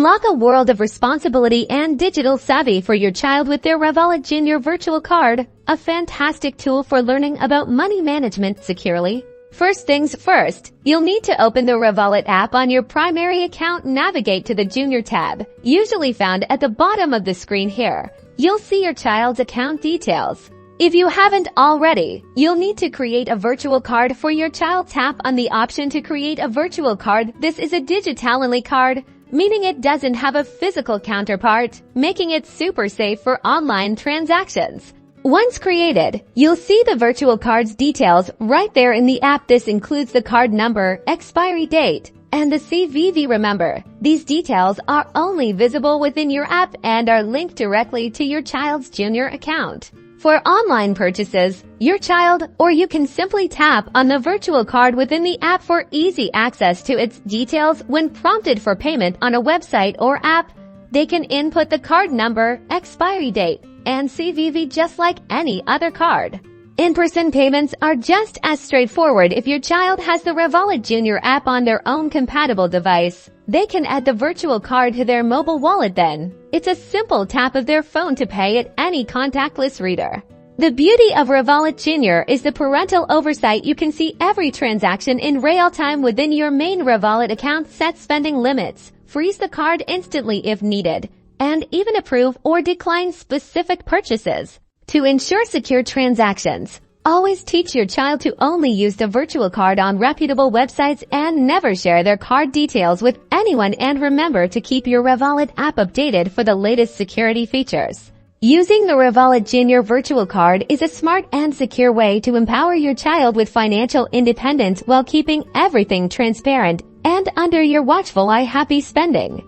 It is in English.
Unlock a world of responsibility and digital savvy for your child with their Revolut Junior virtual card, a fantastic tool for learning about money management securely. First things first, you'll need to open the Revolut app on your primary account and navigate to the Junior tab, usually found at the bottom of the screen here. You'll see your child's account details. If you haven't already, you'll need to create a virtual card for your child. Tap on the option to create a virtual card. This is a digital-only card, meaning it doesn't have a physical counterpart, making it super safe for online transactions. Once created, you'll see the virtual card's details right there in the app. This includes the card number, expiry date, and the CVV. Remember, these details are only visible within your app and are linked directly to your child's Junior account. For online purchases, your child or you can simply tap on the virtual card within the app for easy access to its details. When prompted for payment on a website or app, they can input the card number, expiry date, and CVV just like any other card. In-person payments are just as straightforward. If your child has the Revolut Junior app on their own compatible device, they can add the virtual card to their mobile wallet. Then, it's a simple tap of their phone to pay at any contactless reader. The beauty of Revolut Junior is the parental oversight. You can see every transaction in real time within your main Revolut account. Set spending limits, freeze the card instantly if needed, and even approve or decline specific purchases. To ensure secure transactions, always teach your child to only use the virtual card on reputable websites and never share their card details with anyone. And remember to keep your Revolut app updated for the latest security features. Using the Revolut Junior virtual card is a smart and secure way to empower your child with financial independence while keeping everything transparent and under your watchful eye. Happy spending!